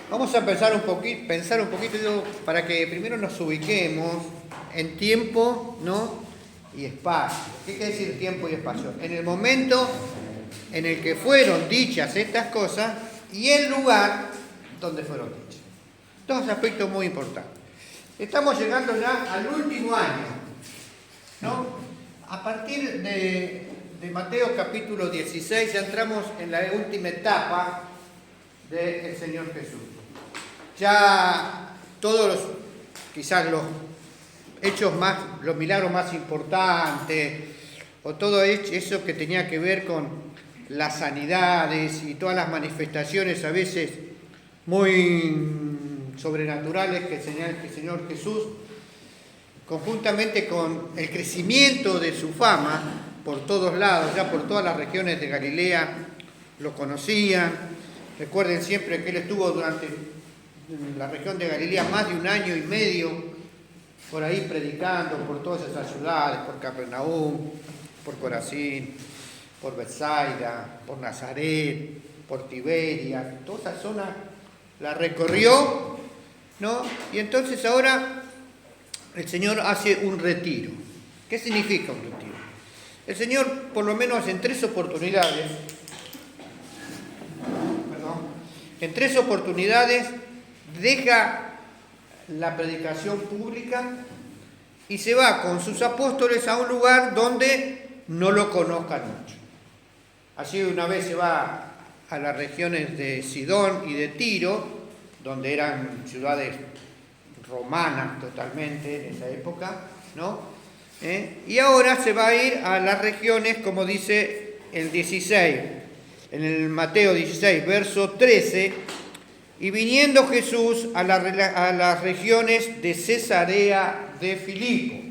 Vamos a pensar un poquito, digo, para que primero nos ubiquemos en tiempo, ¿no? Y espacio. ¿Qué quiere decir tiempo y espacio? En el momento en el que fueron dichas estas cosas y el lugar donde fueron dichas. Dos aspectos muy importantes. Estamos llegando ya al último año, ¿no? A partir de Mateo capítulo 16 ya entramos en la última etapa del Señor Jesús. Ya todos quizás los hechos más, los milagros más importantes, o todo eso que tenía que ver con las sanidades y todas las manifestaciones a veces muy sobrenaturales que el Señor Jesús, conjuntamente con el crecimiento de su fama por todos lados, ya por todas las regiones de Galilea lo conocían. Recuerden siempre que Él estuvo durante la región de Galilea más de 1 año y medio por ahí predicando por todas esas ciudades, por Capernaum, por Corazín, por Betsaida, por Nazaret, por Tiberia, toda esa zona la recorrió, ¿no? Y entonces ahora el Señor hace un retiro. ¿Qué significa un retiro? El Señor, por lo menos en 3 oportunidades, deja la predicación pública y se va con sus apóstoles a un lugar donde no lo conozcan mucho. Así una vez se va a las regiones de Sidón y de Tiro, donde eran ciudades romanas totalmente en esa época, ¿no? Y ahora se va a ir a las regiones, como dice el 16, en el Mateo 16, verso 13, y viniendo Jesús a las regiones de Cesarea de Filipo.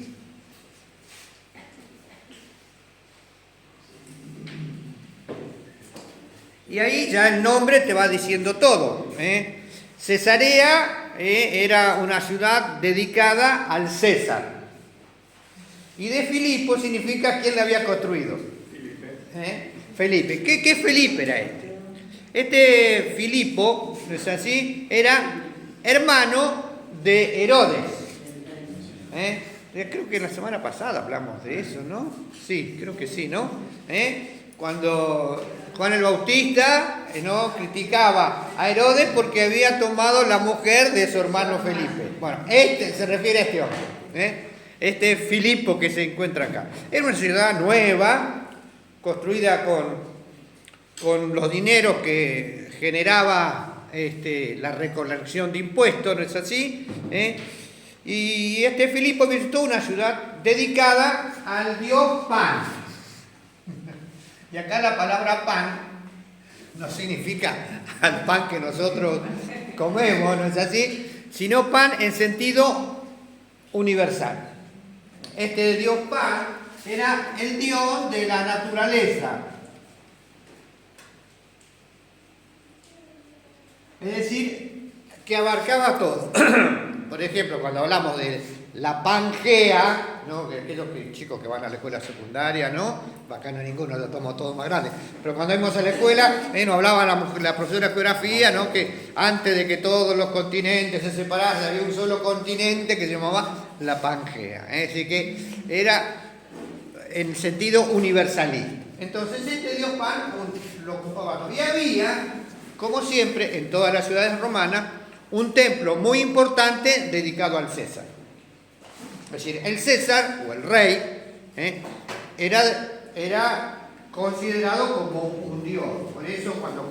Y ahí ya el nombre te va diciendo todo. Cesarea era una ciudad dedicada al César. Y de Filipo significa quién la había construido. Felipe. ¿Qué Felipe era este? Este Filipo, ¿no es así? Era hermano de Herodes. Creo que la semana pasada hablamos de eso, ¿no? Sí, creo que sí, ¿no? Cuando Juan el Bautista no criticaba a Herodes porque había tomado la mujer de su hermano Felipe. Bueno, se refiere a este hombre, este Filipo que se encuentra acá. Era una ciudad nueva, construida con los dineros que generaba la recolección de impuestos, ¿no es así? Y este Filipo visitó una ciudad dedicada al dios Pan. Y acá la palabra pan no significa al pan que nosotros comemos, ¿no es así? Sino pan en sentido universal. Este dios Pan era el dios de la naturaleza. Es decir, que abarcaba todo. Por ejemplo, cuando hablamos de la Pangea, ¿no? Que aquellos chicos que van a la escuela secundaria, ¿no? Bacano ninguno, lo tomo todo más grande. Pero cuando íbamos a la escuela, nos hablaba la profesora de geografía, ¿no? Que antes de que todos los continentes se separasen, había un solo continente que se llamaba la Pangea. Así que era en sentido universalista. Entonces este dios Pan lo ocupaba todo. Y había, como siempre, en todas las ciudades romanas, un templo muy importante dedicado al César. Es decir, el César, o el rey, era considerado como un dios. Por eso cuando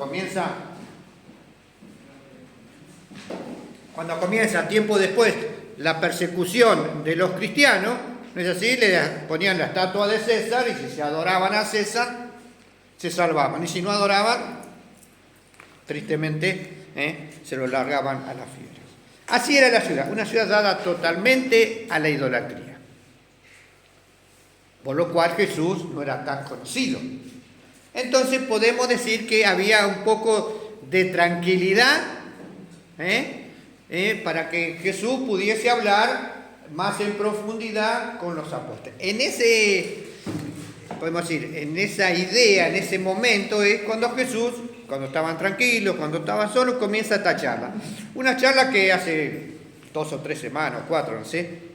comienza tiempo después la persecución de los cristianos, ¿no es así? Le ponían la estatua de César y si se adoraban a César, se salvaban. Y si no adoraban, tristemente, se lo largaban a las fieras. Así era la ciudad, una ciudad dada totalmente a la idolatría. Por lo cual Jesús no era tan conocido. Entonces podemos decir que había un poco de tranquilidad para que Jesús pudiese hablar más en profundidad con los apóstoles. Podemos decir, en esa idea, en ese momento es cuando Jesús cuando estaban tranquilos, cuando estaban solos, comienza esta charla. Una charla que hace 2 o 3 semanas, 4, no sé.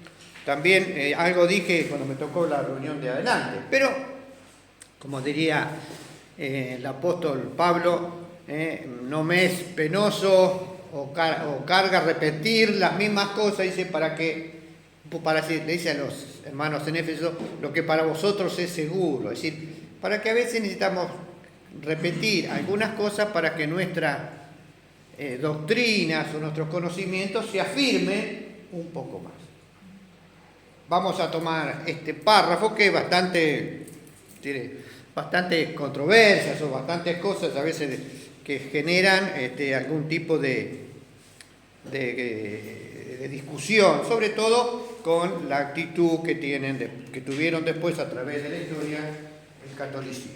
También algo dije cuando me tocó la reunión de adelante. Pero, como diría el apóstol Pablo, no me es penoso o carga repetir las mismas cosas, dice, le dice a los hermanos en Éfeso, lo que para vosotros es seguro. Es decir, para que a veces necesitamos repetir algunas cosas para que nuestras doctrinas o nuestros conocimientos se afirmen un poco más. Vamos a tomar este párrafo que es tiene bastantes controversias o bastantes cosas a veces que generan algún tipo de discusión, sobre todo con la actitud que tuvieron después a través de la historia el catolicismo.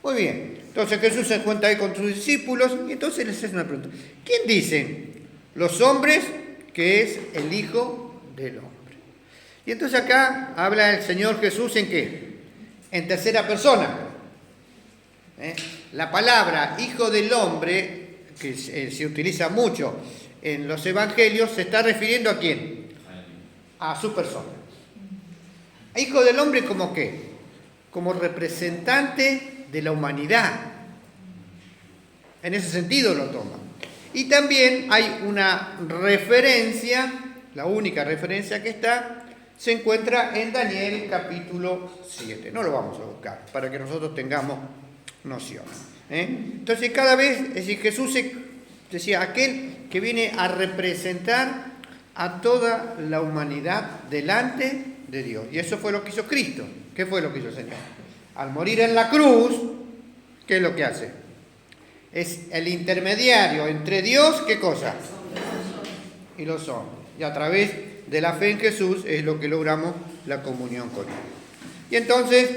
Muy bien, entonces Jesús se encuentra ahí con sus discípulos y entonces les hace una pregunta. ¿Quién dicen los hombres que es el Hijo del Hombre? Y entonces acá habla el Señor Jesús ¿en qué? En tercera persona. La palabra Hijo del Hombre, que se utiliza mucho en los evangelios, se está refiriendo ¿a quién? A su persona. Hijo del Hombre, ¿como qué? Como representante de la humanidad. En ese sentido lo toma. Y también hay una referencia, la única referencia que se encuentra en Daniel capítulo 7. No lo vamos a buscar, para que nosotros tengamos noción. Entonces cada vez, es decir, Jesús decía, aquel que viene a representar a toda la humanidad delante de Dios. Y eso fue lo que hizo Cristo. ¿Qué fue lo que hizo el Señor? Al morir en la cruz, ¿qué es lo que hace? Es el intermediario entre Dios, ¿qué cosa? Y los hombres. Y a través de la fe en Jesús es lo que logramos la comunión con Él. Y entonces,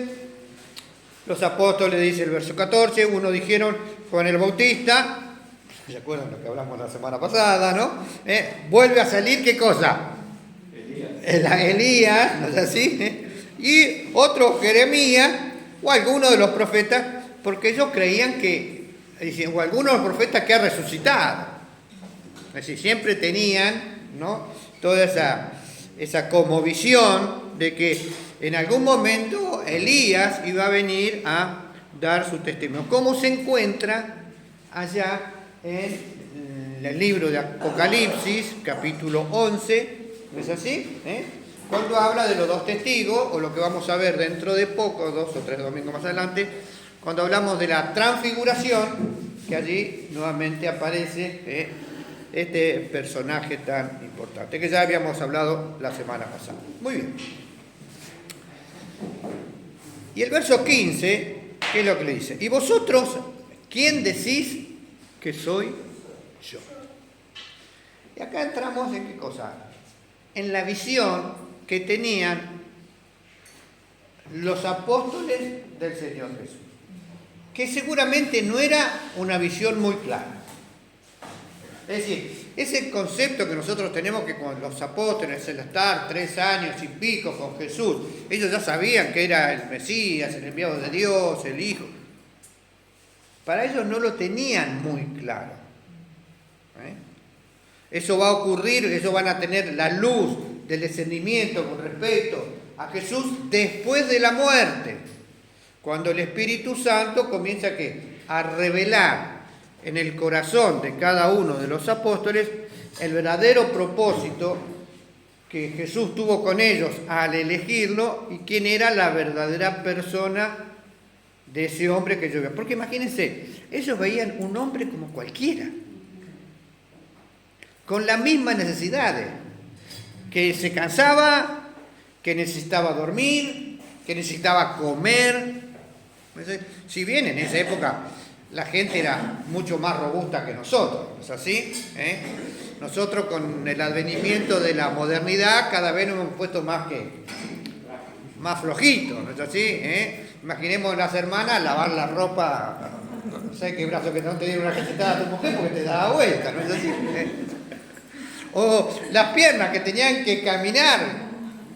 los apóstoles, dice el verso 14, uno dijeron Juan el Bautista, ¿se acuerdan lo que hablamos la semana pasada, no? Vuelve a salir, ¿qué cosa? Elías, ¿no es así? Y otro Jeremías, o alguno de los profetas, porque ellos creían o alguno de los profetas que ha resucitado. Es decir, siempre tenían, ¿no?, toda esa cosmovisión de que en algún momento Elías iba a venir a dar su testimonio. ¿Cómo se encuentra allá en el libro de Apocalipsis, capítulo 11? ¿No es así? Cuando habla de los 2 testigos, o lo que vamos a ver dentro de poco, 2 o 3 domingos más adelante, cuando hablamos de la transfiguración, que allí nuevamente aparece este personaje tan importante, que ya habíamos hablado la semana pasada. Muy bien. Y el verso 15, ¿qué es lo que le dice? ¿Y vosotros quién decís que soy yo? Y acá entramos en qué cosa. En la visión que tenían los apóstoles del Señor Jesús, que seguramente no era una visión muy clara. Es decir, ese concepto que nosotros tenemos que con los apóstoles, el estar 3 años y pico con Jesús, ellos ya sabían que era el Mesías, el enviado de Dios, el Hijo. Para ellos no lo tenían muy claro. Eso va a ocurrir, ellos van a tener la luz del discernimiento con respecto a Jesús después de la muerte, cuando el Espíritu Santo comienza a revelar en el corazón de cada uno de los apóstoles el verdadero propósito que Jesús tuvo con ellos al elegirlo y quién era la verdadera persona de ese hombre que ellos veían. Porque imagínense, ellos veían un hombre como cualquiera, con las mismas necesidades, que se cansaba, que necesitaba dormir, que necesitaba comer. Si bien en esa época la gente era mucho más robusta que nosotros, ¿no es así? Nosotros con el advenimiento de la modernidad cada vez nos hemos puesto más flojitos, ¿no es así? Imaginemos las hermanas lavar la ropa, no sé qué brazo que no te diera una cachetada a tu mujer porque te daba vuelta, ¿no es así? O las piernas que tenían que caminar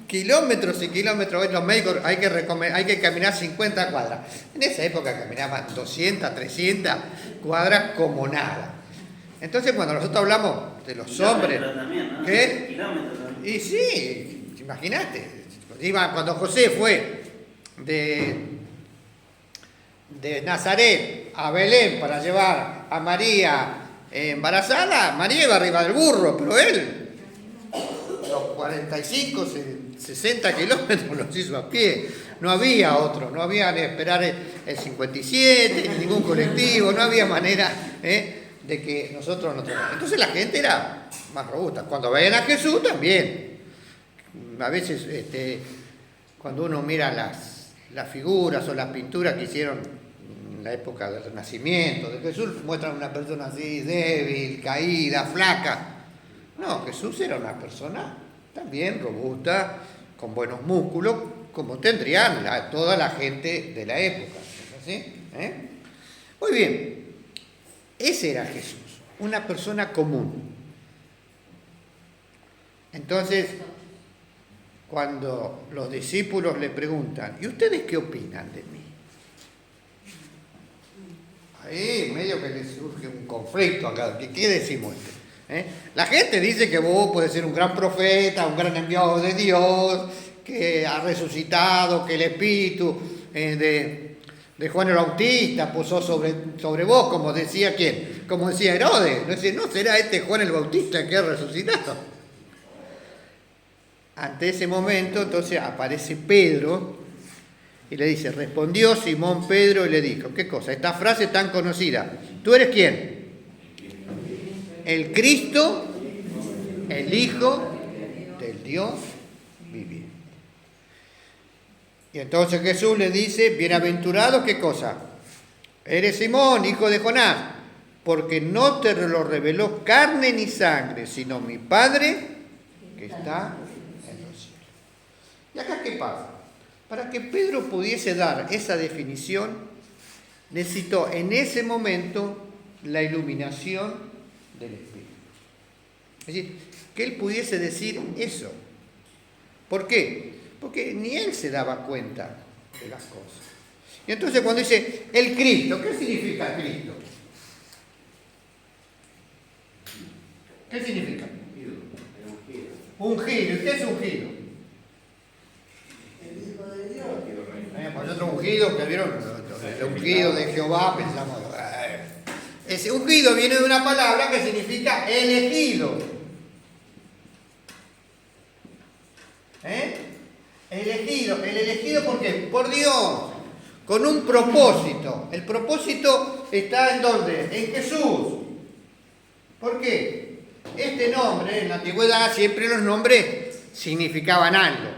kilómetros y kilómetros. Hoy los médicos hay que caminar 50 cuadras. En esa época caminaban 200, 300 cuadras como nada. Entonces cuando nosotros hablamos de los hombres... También, ¿no? ¿Qué? Kilómetros también. Y sí, imagínate. Cuando José fue de Nazaret a Belén para llevar a María embarazada, María iba arriba del burro, pero él los 45, 60 kilómetros los hizo a pie. No había otro, no había que esperar el 57, ni ningún colectivo, no había manera de que nosotros no tengamos. Entonces la gente era más robusta. Cuando veían a Jesús también. A veces cuando uno mira las figuras o las pinturas que hicieron en la época del Renacimiento de Jesús, muestran una persona así débil, caída, flaca. No, Jesús era una persona también robusta, con buenos músculos, como tendrían toda la gente de la época. ¿Sí? Muy bien, ese era Jesús, una persona común. Entonces, cuando los discípulos le preguntan, ¿y ustedes qué opinan de mí? Ahí medio que les surge un conflicto acá. ¿Qué decimos? La gente dice que vos puedes ser un gran profeta, un gran enviado de Dios, que ha resucitado, que el espíritu de Juan el Bautista posó sobre vos, como decía ¿quién? Como decía Herodes. ¿No será este Juan el Bautista que ha resucitado? Ante ese momento, entonces aparece Pedro y le dice, respondió Simón Pedro y le dijo, ¿qué cosa? Esta frase tan conocida, ¿tú eres quién? El Cristo, el Hijo del Dios viviente. Y entonces Jesús le dice, bienaventurado, ¿qué cosa? Eres Simón, hijo de Jonás, porque no te lo reveló carne ni sangre, sino mi Padre que está en los cielos. ¿Y acá qué pasa? Para que Pedro pudiese dar esa definición, necesitó en ese momento la iluminación del Espíritu. Es decir, que él pudiese decir eso. ¿Por qué? Porque ni él se daba cuenta de las cosas. Y entonces cuando dice el Cristo, ¿qué significa Cristo? ¿Qué significa? Ungido. ¿Y qué es ungido? Nosotros ungidos, que vieron, el ungido de Jehová, pensamos, ese ungido viene de una palabra que significa elegido. El elegido ¿por qué? Por Dios, con un propósito. El propósito está ¿en dónde? En Jesús. ¿Por qué? Este nombre, en la antigüedad, siempre los nombres significaban algo.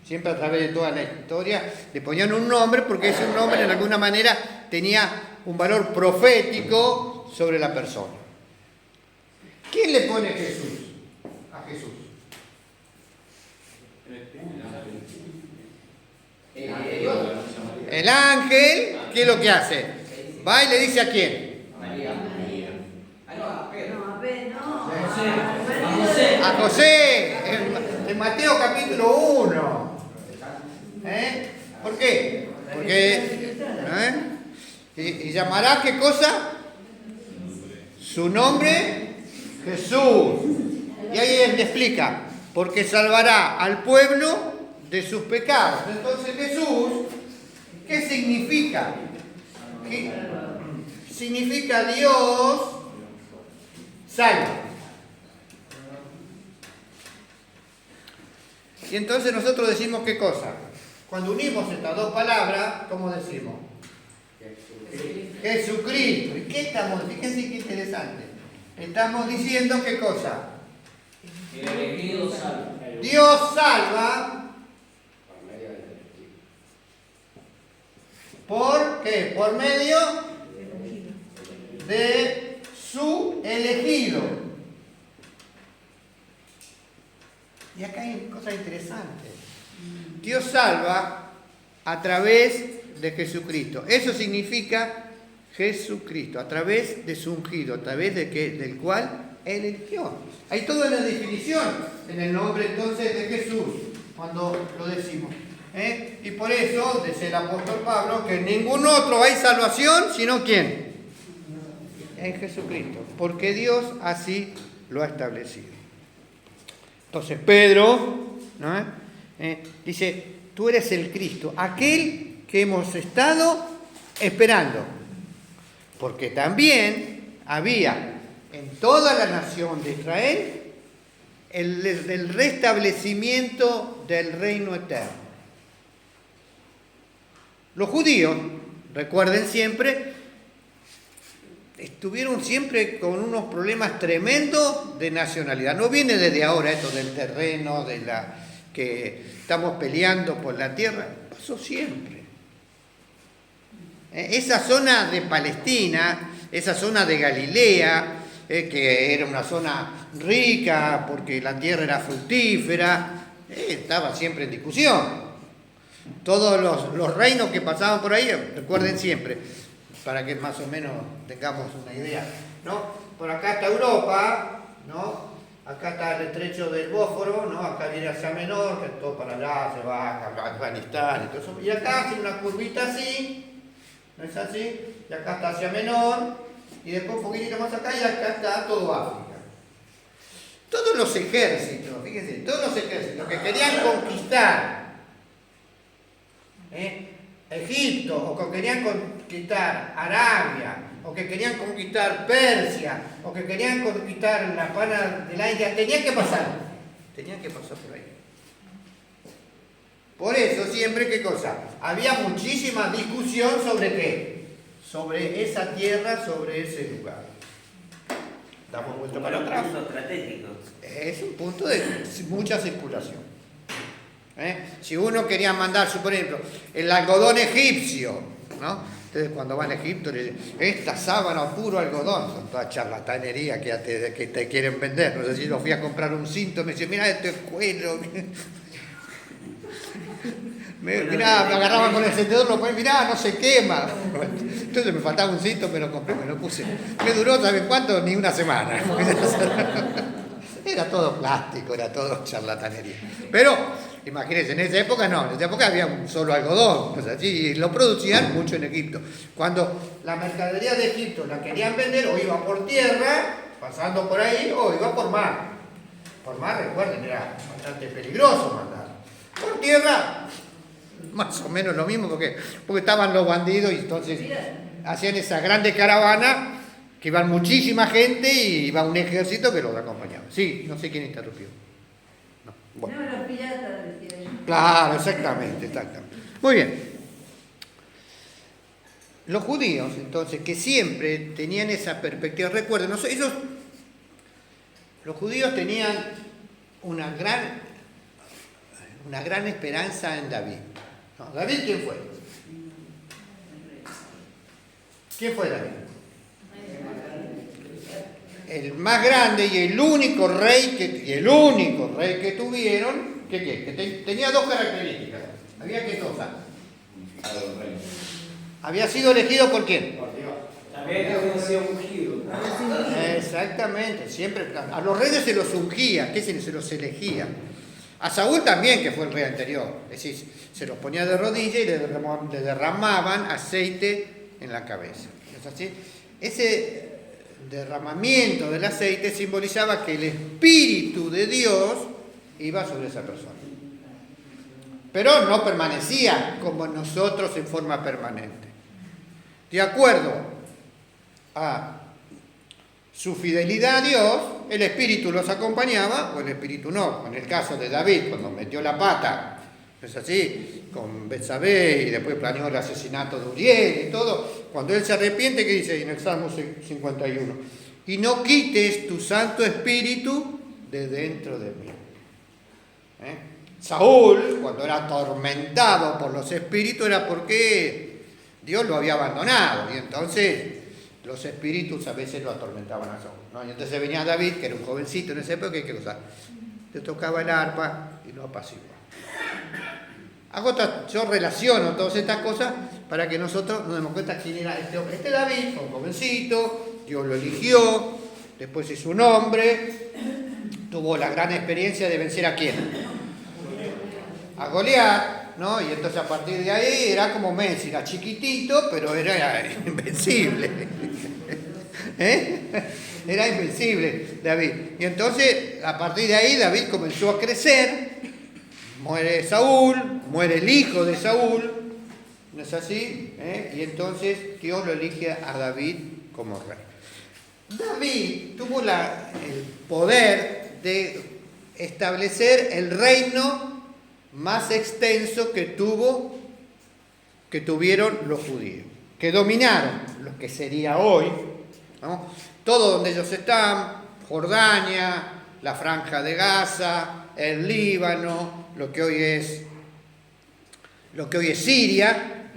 Siempre a través de toda la historia le ponían un nombre porque ese nombre de alguna manera tenía un valor profético sobre la persona. ¿Quién le pone Jesús? A Jesús. El ángel, ¿qué es lo que hace? Va y le dice a quién. A José, en Mateo capítulo 1. ¿Por qué? Porque y llamará ¿qué cosa? Su nombre Jesús. Y ahí él le explica, porque salvará al pueblo de sus pecados. Entonces Jesús, ¿qué significa? ¿Qué significa Dios salva? Y entonces nosotros decimos ¿qué cosa? Cuando unimos estas dos palabras, ¿cómo decimos? Jesucristo. ¿Y qué estamos? Fíjense qué interesante. Estamos diciendo ¿qué cosa? El elegido salva. Dios salva. ¿Por qué? Por medio de su elegido. Y acá hay cosas interesantes. Dios salva a través de Jesucristo. Eso significa Jesucristo, a través de su ungido, a través del cual Él eligió. Hay toda la definición en el nombre entonces de Jesús. cuando lo decimos. Y por eso, dice el apóstol Pablo, que en ningún otro hay salvación, sino ¿quién? En Jesucristo, porque Dios así lo ha establecido. Entonces Pedro, ¿no? Dice, tú eres el Cristo, aquel que hemos estado esperando, porque también había en toda la nación de Israel el restablecimiento del reino eterno. Los judíos, recuerden siempre, estuvieron siempre con unos problemas tremendos de nacionalidad. No viene desde ahora esto del terreno, de la que estamos peleando por la tierra, pasó siempre. Esa zona de Palestina, esa zona de Galilea, que era una zona rica porque la tierra era fructífera, estaba siempre en discusión. Todos los reinos que pasaban por ahí, recuerden siempre, para que más o menos tengamos una idea, ¿no? Por acá está Europa, ¿no? Acá está el estrecho del Bósforo, ¿no? Acá viene Asia Menor, que todo para allá se va a Afganistán y todo eso. Y acá hace una curvita así, ¿no es así? Y acá está Asia Menor, y después un poquitito más acá y acá está todo África. Todos los ejércitos, fíjense, todos los ejércitos que querían conquistar Egipto, o que querían conquistar Arabia, o que querían conquistar Persia, o que querían conquistar la pana de la India, tenían que pasar por ahí. Por eso siempre, ¿qué cosa? Había muchísima discusión sobre qué, sobre esa tierra, sobre ese lugar. Damos vuelta para atrás. Es un punto de mucha circulación. Si uno quería mandar, por ejemplo, el algodón egipcio, ¿no? Entonces cuando van a Egipto le dicen, esta sábana o puro algodón, son toda charlatanería que te quieren vender. No sé si yo fui a comprar un cinto, me dice, mira este es cuero. Mirá, me agarraban con el encendedor, lo ponen, mirá, no se quema. Entonces me faltaba un cinto, me lo compré, me lo puse. Me duró, ¿saben cuánto? Ni una semana. Era todo plástico, era todo charlatanería. Pero, imagínense, en esa época no, en esa época había un solo algodón, pues así, y lo producían mucho en Egipto. Cuando la mercadería de Egipto la querían vender, o iba por tierra, pasando por ahí, o iba por mar. Por mar, recuerden, era bastante peligroso mandar. Por tierra, más o menos lo mismo, porque estaban los bandidos y entonces hacían esa grande caravana que iban muchísima gente y iba un ejército que los acompañaba. Sí, no sé quién interrumpió. No, bueno. No, los piratas decían. Claro, exactamente. Muy bien. Los judíos, entonces, que siempre tenían esa perspectiva, recuerden, los judíos tenían una gran esperanza en David. ¿No? ¿David quién fue? ¿Quién fue David? El más grande y el único rey que tuvieron, que tenía dos características. ¿Había qué cosa? ¿Había sido elegido por quién? Por Dios. También había sido ungido. Exactamente, siempre. A los reyes se los ungía, se los elegía. A Saúl también, que fue el rey anterior. Es decir, se los ponía de rodillas y le derramaban aceite en la cabeza. ¿Es así? Ese derramamiento del aceite simbolizaba que el Espíritu de Dios iba sobre esa persona. Pero no permanecía como nosotros en forma permanente. De acuerdo a su fidelidad a Dios, el Espíritu los acompañaba o el Espíritu no. En el caso de David, cuando metió la pata, es así, con Betsabé y después planeó el asesinato de Uriel y todo, cuando él se arrepiente, ¿qué dice en el Salmo 51? Y no quites tu Santo Espíritu de dentro de mí. Saúl, cuando era atormentado por los espíritus, era porque Dios lo había abandonado y entonces los espíritus a veces lo atormentaban a Saúl, ¿no? Y entonces venía David, que era un jovencito en esa época, ¿qué cosa? Le tocaba el arpa y lo apaciguaba. Yo relaciono todas estas cosas para que nosotros nos demos cuenta quién era este hombre. Este David fue un jovencito, Dios lo eligió, después hizo un hombre, tuvo la gran experiencia de vencer a quién. a Goliat, ¿no? Y entonces a partir de ahí era como Messi, era chiquitito, pero era invencible. Era invencible David. Y entonces a partir de ahí David comenzó a crecer, muere Saúl, muere el hijo de Saúl, ¿no es así? Y entonces Dios lo elige a David como rey. David tuvo el poder de establecer el reino más extenso que tuvieron los judíos, que dominaron lo que sería hoy, ¿no? Todo donde ellos están, Jordania, la Franja de Gaza, el Líbano, lo que hoy es Siria,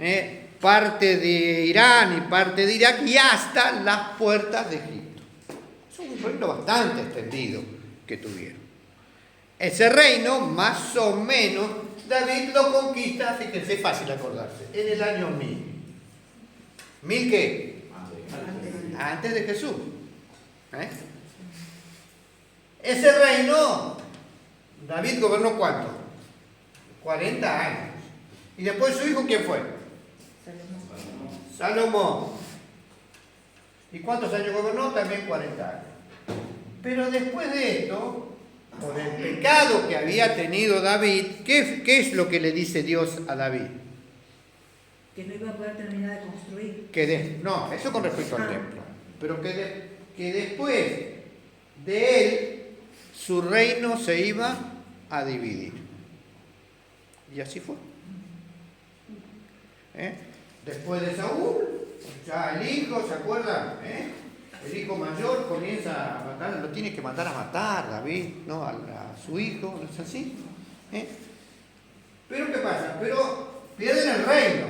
parte de Irán y parte de Irak y hasta las puertas de Egipto. Es un reino bastante extendido que tuvieron. Ese reino, más o menos, David lo conquista, fíjense, es fácil acordarse, en el año 1000. ¿1000 qué? Antes de Jesús. Ese reino, David gobernó ¿cuánto? 40 años. ¿Y después su hijo quién fue? Salomón. ¿Y cuántos años gobernó? También 40 años. Pero después de esto, por el pecado que había tenido David, ¿qué es lo que le dice Dios a David? Que no iba a poder terminar de construir. No, eso con respecto al templo. Pero que después de él, su reino se iba a dividir. Y así fue. Después de Saúl, ya el hijo, ¿se acuerdan? El hijo mayor comienza a matar, lo tiene que mandar a matar David, ¿no? A su hijo, ¿no es así? Pero ¿qué pasa? Pero pierden el reino,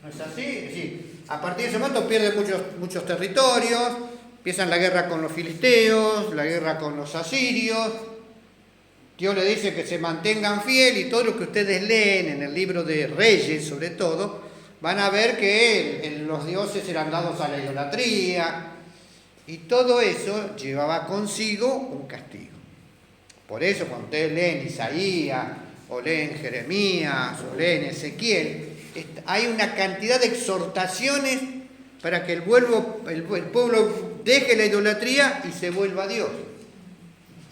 ¿no es así? Es decir, a partir de ese momento pierden muchos territorios, empiezan la guerra con los filisteos, la guerra con los asirios. Dios le dice que se mantengan fieles y todo lo que ustedes leen en el libro de Reyes, sobre todo, van a ver que los dioses eran dados a la idolatría y todo eso llevaba consigo un castigo. Por eso cuando ustedes leen Isaías, o leen Jeremías, o leen Ezequiel, hay una cantidad de exhortaciones para que el pueblo deje la idolatría y se vuelva a Dios.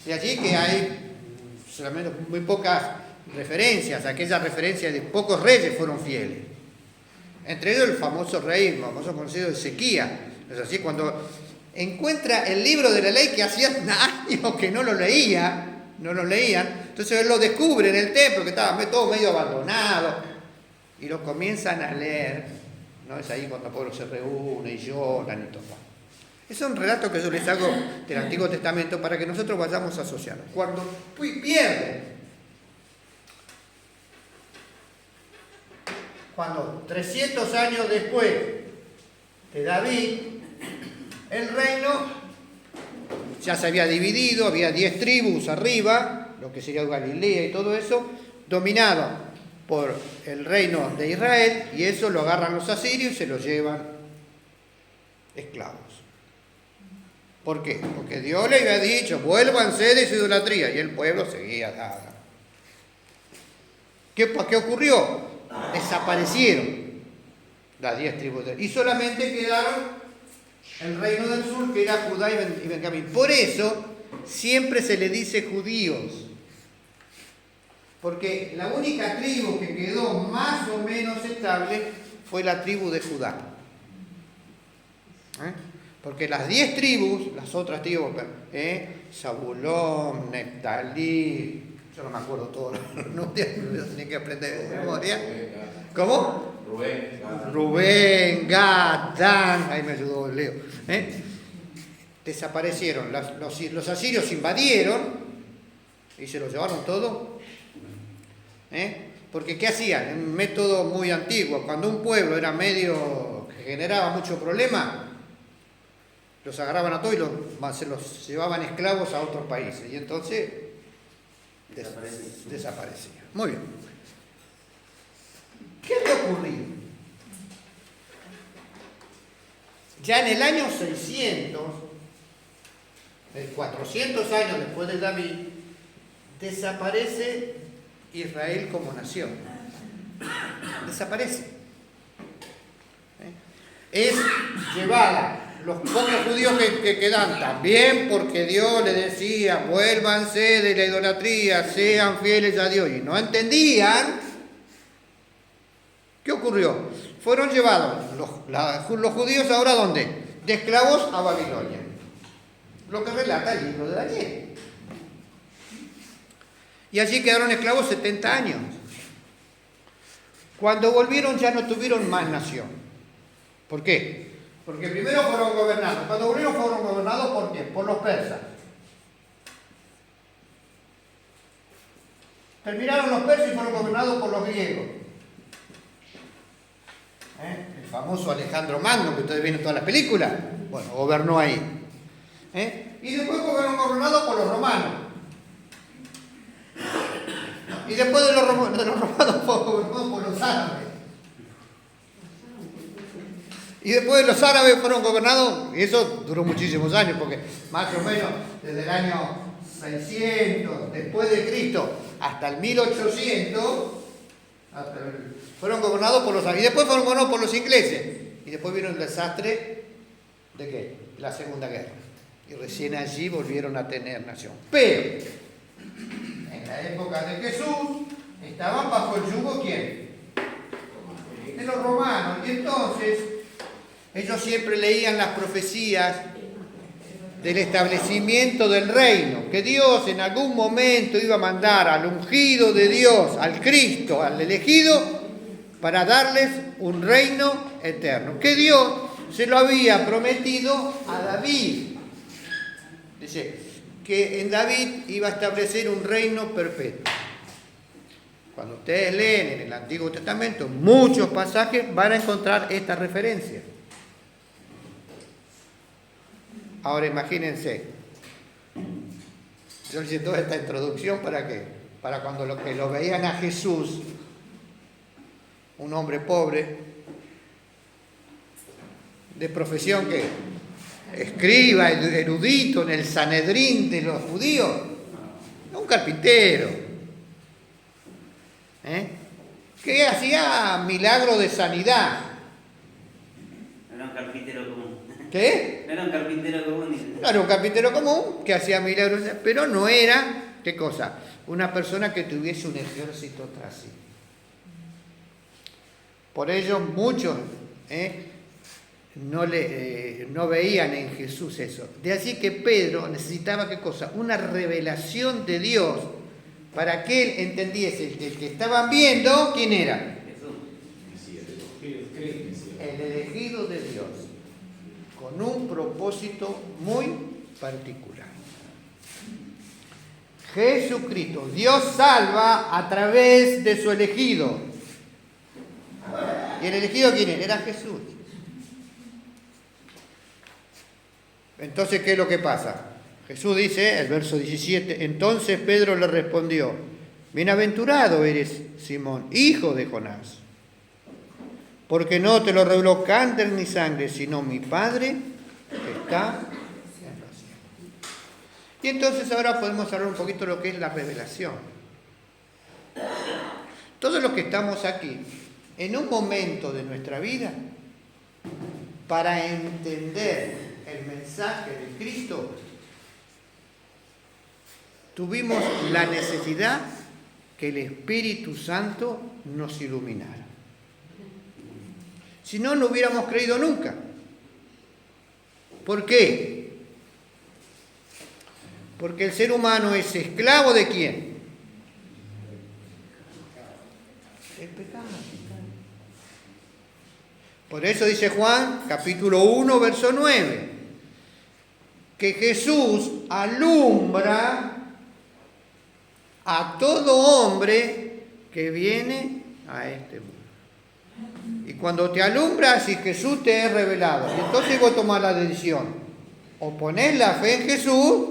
Y allí que hay solamente muy pocas referencias, aquellas referencias de pocos reyes fueron fieles. Entre ellos el famoso conocido Ezequías. Es así, cuando encuentra el libro de la ley que hacían años que no lo leían, entonces él lo descubre en el templo, que estaba todo medio abandonado, y lo comienzan a leer, ¿no? Es ahí cuando el pueblo se reúne y lloran y todo. Es un relato que yo les hago del Antiguo Testamento para que nosotros vayamos asociando. Cuando pierden, cuando 300 años después de David, el reino ya se había dividido, había 10 tribus arriba, lo que sería Galilea y todo eso, dominado por el reino de Israel, y eso lo agarran los asirios y se lo llevan esclavos. ¿Por qué? Porque Dios le había dicho, vuélvanse de su idolatría, y el pueblo seguía dada. ¿Qué ocurrió? Desaparecieron las 10 tribus y solamente quedaron el reino del sur, que era Judá y Benjamín. Por eso siempre se le dice judíos, porque la única tribu que quedó más o menos estable fue la tribu de Judá. Porque las 10 tribus, las otras tribus, Zabulón, Neftalí, yo no me acuerdo todos los nombres, tenía que aprender de memoria. ¿Cómo? Rubén, Gad, Dan, ahí me ayudó Leo. Desaparecieron, los asirios invadieron y se los llevaron todo. Porque ¿qué hacían? Un método muy antiguo, cuando un pueblo era medio que generaba mucho problema, los agarraban a todos y se los llevaban esclavos a otros países, y entonces desaparecía. Muy bien. ¿Qué había ocurrido? Ya en el año 600, 400 años después de David, desaparece Israel como nación. Desaparece. Es llevada. Los pocos judíos que quedan también porque Dios les decía, vuélvanse de la idolatría, sean fieles a Dios. Y no entendían. ¿Qué ocurrió? Fueron llevados los judíos ahora ¿dónde? De esclavos a Babilonia. Lo que relata el libro de Daniel. Y allí quedaron esclavos 70 años. Cuando volvieron ya no tuvieron más nación. ¿Por qué? Porque primero fueron gobernados. Cuando volvieron fueron gobernados ¿por quién? Por los persas. Terminaron los persas y fueron gobernados por los griegos. El famoso Alejandro Magno, que ustedes ven en todas las películas. Bueno, gobernó ahí. Y después fueron gobernados por los romanos. Y después de los romanos fueron gobernados por los árabes. Y después de los árabes fueron gobernados, y eso duró muchísimos años, porque más o menos desde el año 600 después de Cristo hasta el 1800 fueron gobernados por los árabes. Y después fueron gobernados por los ingleses. Y después vino el desastre de ¿qué? La Segunda Guerra. Y recién allí volvieron a tener nación. Pero en la época de Jesús estaban bajo el yugo ¿quién? De los romanos. Y entonces ellos siempre leían las profecías del establecimiento del reino, que Dios en algún momento iba a mandar al ungido de Dios, al Cristo, al elegido, para darles un reino eterno, que Dios se lo había prometido a David. Dice que en David iba a establecer un reino perpetuo. Cuando ustedes leen en el Antiguo Testamento muchos pasajes van a encontrar esta referencia. Ahora imagínense, yo hice toda esta introducción ¿para qué? Para cuando lo veían a Jesús, un hombre pobre, de profesión que escriba, erudito en el Sanedrín de los judíos, un carpintero, que hacía milagros de sanidad. Era un carpintero común. ¿Qué? No era un carpintero común. No era un carpintero común que hacía milagros, pero no era, ¿qué cosa? Una persona que tuviese un ejército tras sí. Por ello muchos no veían en Jesús eso. De así que Pedro necesitaba, ¿qué cosa? Una revelación de Dios para que él entendiese el que estaban viendo, ¿quién era? Jesús. El elegido de Dios, con un propósito muy particular. Jesucristo, Dios salva a través de su elegido. ¿Y el elegido quién era? Era Jesús. Entonces, ¿qué es lo que pasa? Jesús dice, el verso 17, entonces Pedro le respondió, bienaventurado eres, Simón, hijo de Jonás, porque no te lo reveló carne ni sangre, sino mi Padre que está en los cielos. Y entonces ahora podemos hablar un poquito de lo que es la revelación. Todos los que estamos aquí, en un momento de nuestra vida, para entender el mensaje de Cristo, tuvimos la necesidad que el Espíritu Santo nos iluminara. Si no, no hubiéramos creído nunca. ¿Por qué? Porque el ser humano es esclavo ¿de quién? El pecado. Por eso dice Juan, capítulo 1, verso 9, que Jesús alumbra a todo hombre que viene a este mundo. Y cuando te alumbras y Jesús te es revelado, y entonces vos tomás la decisión, o ponés la fe en Jesús,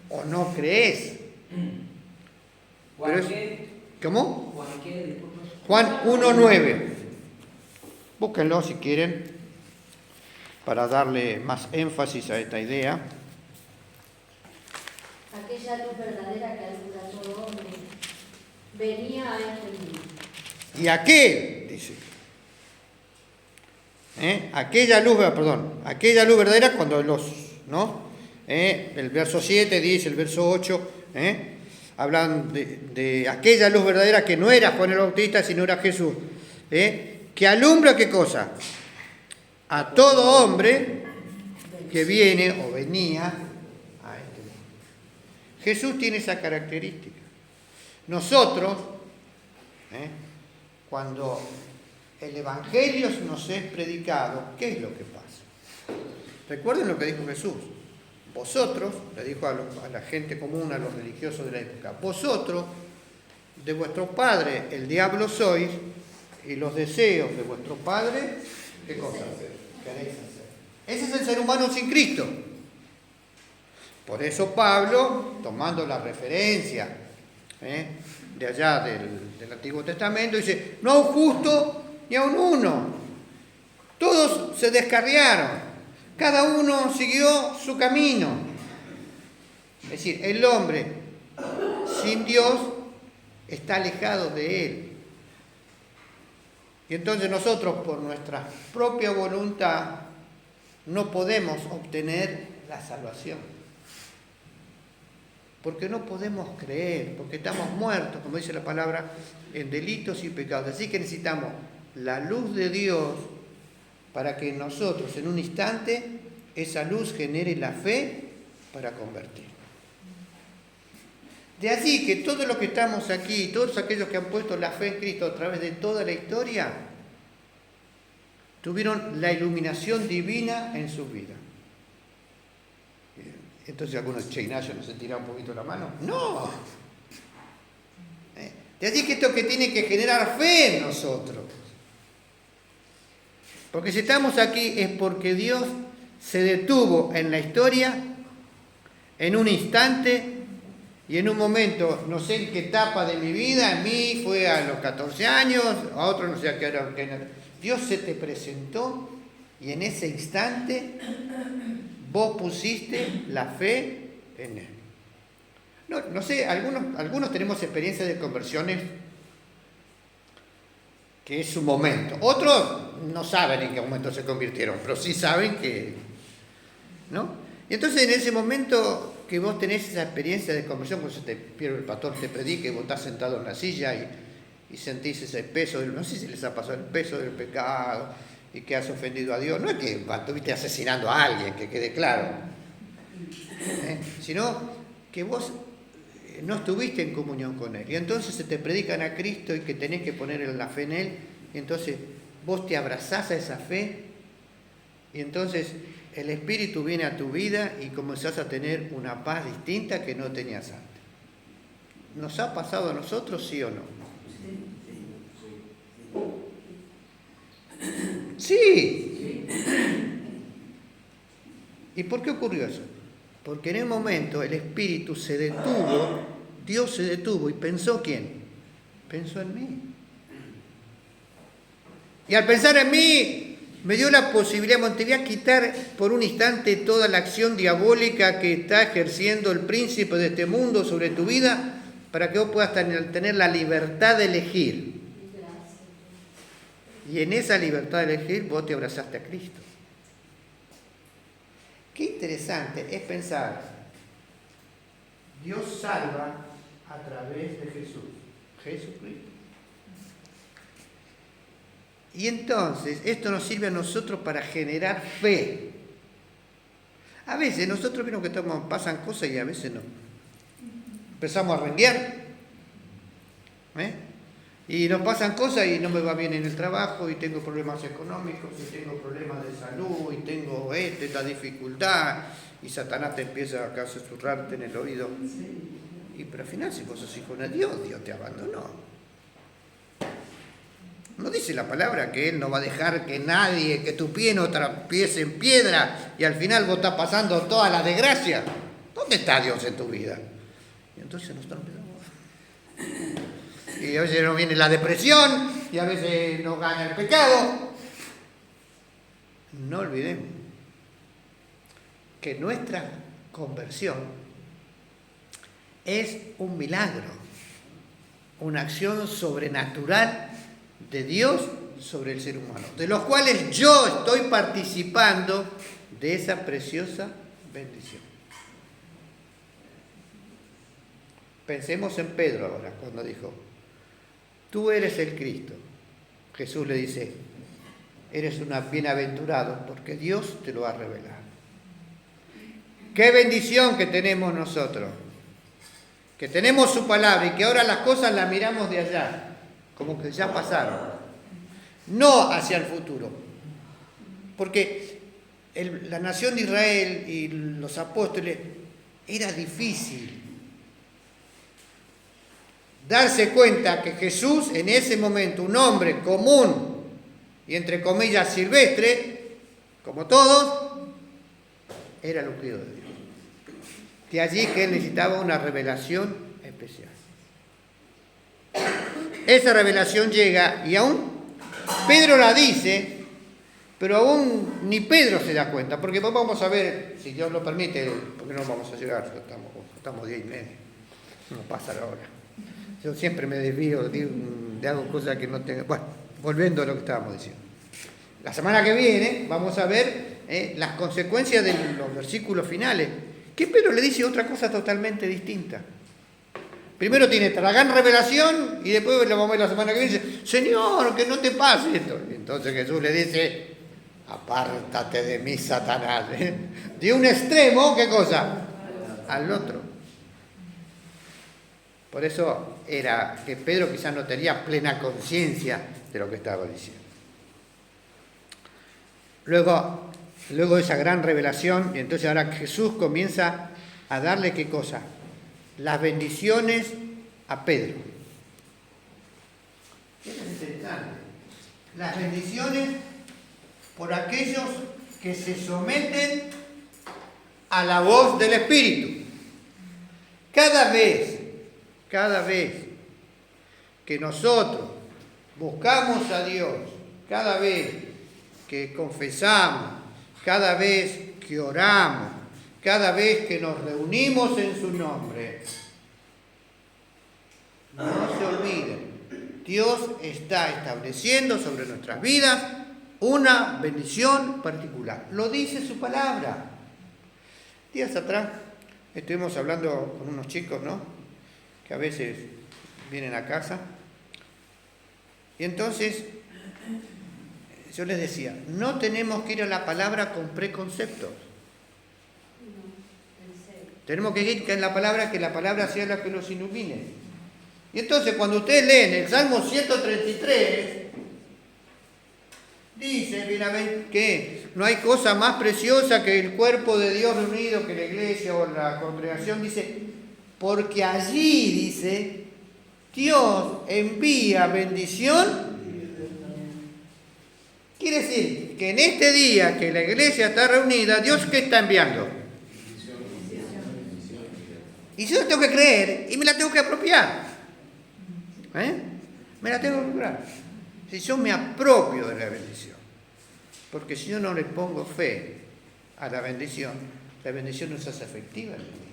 o no crees. ¿Juan qué? ¿Cómo? ¿Juan qué? Juan 1:9. Búsquenlo si quieren, para darle más énfasis a esta idea. Aquella luz verdadera que alumbra a todo hombre, venía a este mundo. Y aquel, dice, aquella luz verdadera cuando ¿no? El verso 7 dice, el verso 8, hablan de aquella luz verdadera que no era Juan el Bautista, sino era Jesús, que alumbra ¿qué cosa? A todo hombre que viene o venía a este mundo. Jesús tiene esa característica. Nosotros, cuando el Evangelio nos es predicado, ¿qué es lo que pasa? Recuerden lo que dijo Jesús. Vosotros, le dijo a la gente común, a los religiosos de la época, vosotros, de vuestro padre, el diablo sois, y los deseos de vuestro padre, ¿qué cosa queréis hacer? Ese es el ser humano sin Cristo. Por eso Pablo, tomando la referencia de allá del Antiguo Testamento, dice, no a un justo ni a un uno. Todos se descarriaron. Cada uno siguió su camino. Es decir, el hombre sin Dios está alejado de Él. Y entonces nosotros, por nuestra propia voluntad, no podemos obtener la salvación. Porque no podemos creer, porque estamos muertos, como dice la palabra, en delitos y pecados. Así que necesitamos la luz de Dios para que nosotros en un instante esa luz genere la fe para convertir. De así que todos los que estamos aquí, todos aquellos que han puesto la fe en Cristo a través de toda la historia, tuvieron la iluminación divina en su vida. Entonces algunos, che, Ignacio, ¿no se tira un poquito la mano? No. De así que esto que tiene que generar fe en nosotros. Porque si estamos aquí es porque Dios se detuvo en la historia, en un instante y en un momento, no sé en qué etapa de mi vida, a mí fue a los 14 años, a otros no sé a qué hora. Dios se te presentó y en ese instante vos pusiste la fe en Él. No sé, algunos tenemos experiencias de conversiones que es su momento. Otros no saben en qué momento se convirtieron, pero sí saben que, ¿no? Y entonces en ese momento que vos tenés esa experiencia de conversión, cuando se te pierde el pastor, te predica y vos estás sentado en la silla y sentís ese peso, no sé si les ha pasado el peso del pecado y que has ofendido a Dios. No es que estuviste asesinando a alguien, que quede claro, sino que vos no estuviste en comunión con Él. Y entonces se te predican a Cristo y que tenés que poner la fe en Él. Y entonces vos te abrazás a esa fe. Y entonces el Espíritu viene a tu vida y comenzás a tener una paz distinta que no tenías antes. ¿Nos ha pasado a nosotros, sí o no? Sí. ¿Y por qué ocurrió eso? Porque en el momento el Espíritu se detuvo, Dios se detuvo y pensó ¿quién? Pensó en mí. Y al pensar en mí, me dio la posibilidad, te voy a quitar por un instante toda la acción diabólica que está ejerciendo el príncipe de este mundo sobre tu vida, para que vos puedas tener la libertad de elegir. Y en esa libertad de elegir, vos te abrazaste a Cristo. Qué interesante es pensar, Dios salva a través de Jesús, Jesucristo. Y entonces, esto nos sirve a nosotros para generar fe. A veces nosotros vemos que pasan cosas y a veces no. Empezamos a renguear. Y nos pasan cosas y no me va bien en el trabajo, y tengo problemas económicos, y tengo problemas de salud, y tengo esta dificultad, y Satanás te empieza acá a susurrarte en el oído. Pero al final, si vos sos hijo de Dios, Dios te abandonó. No dice la palabra que Él no va a dejar que nadie, que tu pie no tropiece en piedra, y al final vos estás pasando toda la desgracia. ¿Dónde está Dios en tu vida? Y entonces nosotros empezamos. Y a veces nos viene la depresión, y a veces nos gana el pecado. No olvidemos que nuestra conversión es un milagro una acción sobrenatural de Dios sobre el ser humano, de los cuales yo estoy participando de esa preciosa bendición. Pensemos en Pedro ahora, cuando dijo, tú eres el Cristo. Jesús le dice, eres un bienaventurado porque Dios te lo ha revelado. Qué bendición que tenemos nosotros, que tenemos su palabra y que ahora las cosas las miramos de allá, como que ya pasaron, no hacia el futuro. Porque la nación de Israel y los apóstoles era difícil darse cuenta que Jesús en ese momento, un hombre común y entre comillas silvestre, como todos, era el ungido de Dios. De allí que él necesitaba una revelación especial. Esa revelación llega y aún Pedro la dice, pero aún ni Pedro se da cuenta, porque vamos a ver, si Dios lo permite, porque no vamos a llegar, estamos 10:30, no pasa la hora. Yo siempre me desvío, de hago cosas que no tengo. Bueno, volviendo a lo que estábamos diciendo. La semana que viene vamos a ver las consecuencias de los versículos finales, que Pedro le dice otra cosa totalmente distinta. Primero tiene esta gran revelación y después lo vamos a ver la semana que viene y dice, Señor, que no te pase esto. Y entonces Jesús le dice, apártate de mí, Satanás. De un extremo, ¿qué cosa? Al otro. Por eso era que Pedro quizás no tenía plena conciencia de lo que estaba diciendo. Luego de esa gran revelación, y entonces ahora Jesús comienza a darle ¿qué cosa? Las bendiciones a Pedro. Es interesante. Las bendiciones por aquellos que se someten a la voz del Espíritu. Cada vez que nosotros buscamos a Dios, cada vez que confesamos, cada vez que oramos, cada vez que nos reunimos en su nombre, no se olviden, Dios está estableciendo sobre nuestras vidas una bendición particular. Lo dice su palabra. Días atrás estuvimos hablando con unos chicos, ¿no? Que a veces vienen a casa. Y entonces yo les decía, no tenemos que ir a la palabra con preconceptos. Tenemos que ir en la palabra, que la palabra sea la que los ilumine. Y entonces cuando ustedes leen el Salmo 133, dice que no hay cosa más preciosa que el cuerpo de Dios reunido, que la iglesia o la congregación, dice, porque allí, dice, Dios envía bendición. Quiere decir que en este día que la iglesia está reunida, ¿Dios qué está enviando? Y yo tengo que creer y me la tengo que apropiar. Me la tengo que apropiar. Si yo me apropio de la bendición. Porque si yo no le pongo fe a la bendición no se hace efectiva en mi vida.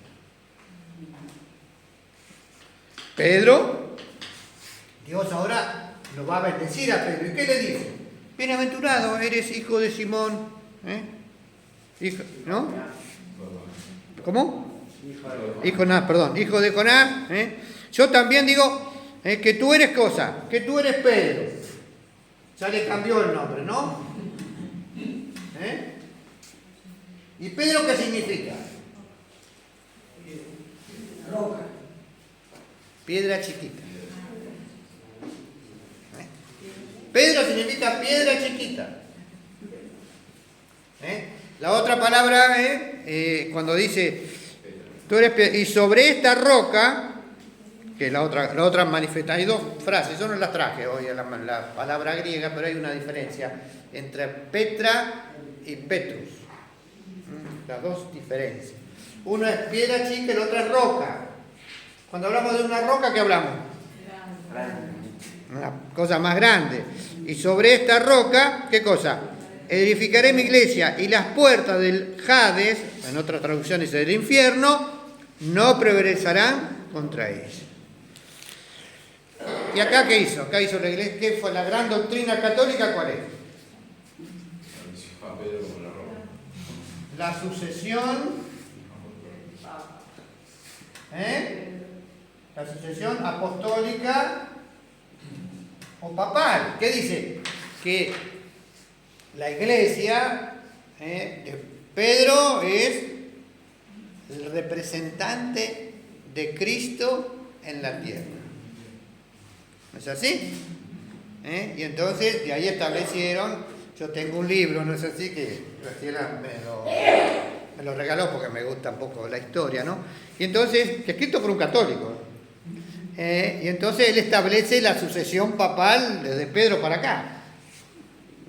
Pedro, Dios ahora lo va a bendecir a Pedro. ¿Y qué le dice? Bienaventurado, eres hijo de Simón. Hijo, ¿no? ¿Cómo? Hijo de Jonás. Yo también digo que tú eres cosa, que tú eres Pedro. Ya le cambió el nombre, ¿no? ¿Y Pedro qué significa? Roca. Piedra chiquita. Pedro significa piedra chiquita. La otra palabra cuando dice, tú eres y sobre esta roca, que es la otra manifiesta, hay dos frases, yo no las traje hoy a la palabra griega, pero hay una diferencia entre Petra y Petrus. Las dos diferencias. Uno es piedra chica y el otro es roca. Cuando hablamos de una roca, ¿qué hablamos? Una cosa más grande. Y sobre esta roca, ¿qué cosa? Edificaré mi iglesia y las puertas del Hades, en otra traducción dice del infierno, no prevalecerán contra ella. ¿Y acá qué hizo? Acá hizo la iglesia. ¿Qué fue la gran doctrina católica? ¿Cuál es? La sucesión. La sucesión apostólica o papal. ¿Qué dice? Que la iglesia de Pedro es el representante de Cristo en la tierra. ¿No es así? Y entonces de ahí establecieron, yo tengo un libro, ¿no es así? Que Graciela me lo regaló porque me gusta un poco la historia, ¿no? Y entonces, que escrito por un católico. Y entonces él establece la sucesión papal desde Pedro para acá.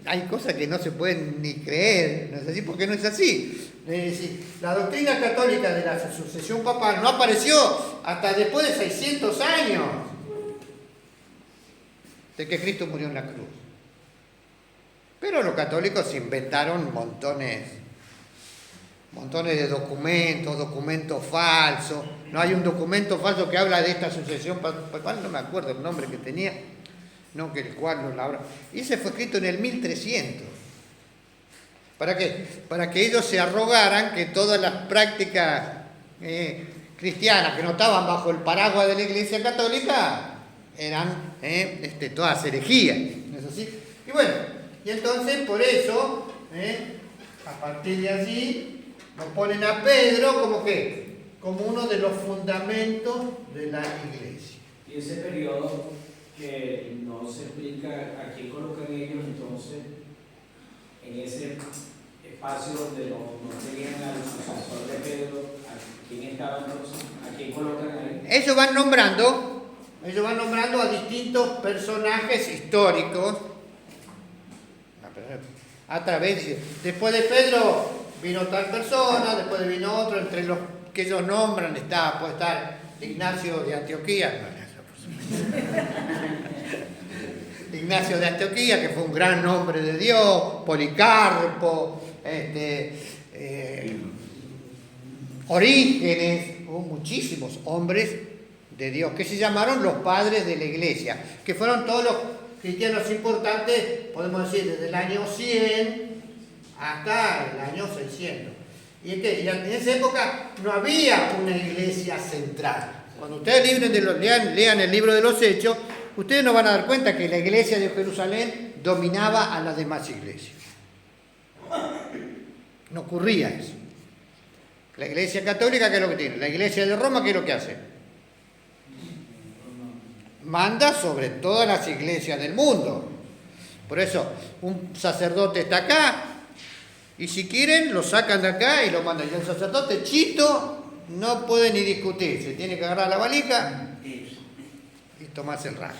Hay cosas que no se pueden ni creer, ¿no es así? Porque no es así. Es decir, la doctrina católica de la sucesión papal no apareció hasta después de 600 años de que Cristo murió en la cruz. Pero los católicos inventaron montones de documentos falsos. No hay un documento falso que habla de esta sucesión papal, no me acuerdo el nombre que tenía, no que el cual no la habla. Y ese fue escrito en el 1300. ¿Para qué? Para que ellos se arrogaran que todas las prácticas cristianas que no estaban bajo el paraguas de la Iglesia Católica eran todas herejías. ¿No es así? Y bueno, y entonces por eso, a partir de allí, nos ponen a Pedro como que, como uno de los fundamentos de la iglesia. Y ese periodo que no se explica a quién colocan ellos entonces, en ese espacio donde no tenían al sucesor de Pedro, ¿a quién estaba entonces? ¿A quién colocan ahí? Ellos van nombrando a distintos personajes históricos a través de, después de Pedro vino tal persona, después vino otro, entre los que ellos nombran puede estar Ignacio de Antioquía. Ignacio de Antioquía, que fue un gran hombre de Dios, Policarpo, Orígenes, hubo muchísimos hombres de Dios que se llamaron los padres de la iglesia, que fueron todos los cristianos importantes, podemos decir, desde el año 100 hasta el año 600. Y en esa época no había una iglesia central. Cuando ustedes lean el libro de los Hechos, ustedes no van a dar cuenta que la iglesia de Jerusalén dominaba a las demás iglesias. No ocurría eso. La iglesia católica, ¿qué es lo que tiene? La iglesia de Roma, ¿qué es lo que hace? Manda sobre todas las iglesias del mundo. Por eso, un sacerdote está acá, y si quieren, lo sacan de acá y lo mandan. Y el sacerdote chito no puede ni discutir, se tiene que agarrar la valija y tomarse el rayo.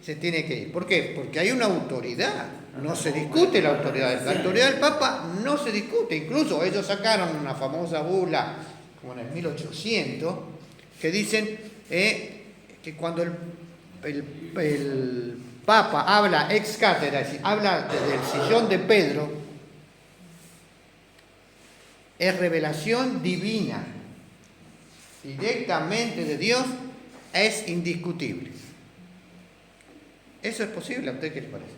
Se tiene que ir. ¿Por qué? Porque hay una autoridad. No se discute la autoridad. La autoridad del Papa no se discute. Incluso ellos sacaron una famosa bula, como en el 1800, que dicen que cuando el Papa habla ex cátedra, es decir, habla desde el sillón de Pedro, es revelación divina, directamente de Dios, es indiscutible. ¿Eso es posible? ¿A usted qué le parece?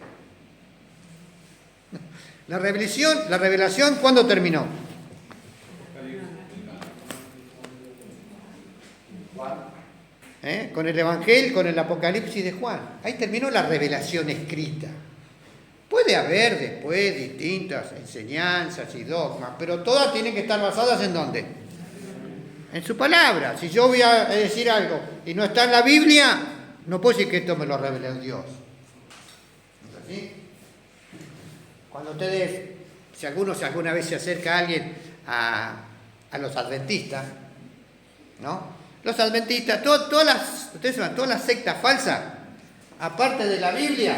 La revelación, ¿cuándo terminó? Con el Evangelio, con el Apocalipsis de Juan. Ahí terminó la revelación escrita. Puede haber después distintas enseñanzas y dogmas, pero todas tienen que estar basadas ¿en dónde? En su palabra. Si yo voy a decir algo y no está en la Biblia, no puedo decir que esto me lo reveló Dios. ¿No es así? Cuando ustedes, si alguna vez se acerca alguien a los adventistas, ¿no? Los adventistas, ustedes saben, todas las sectas falsas, aparte de la Biblia,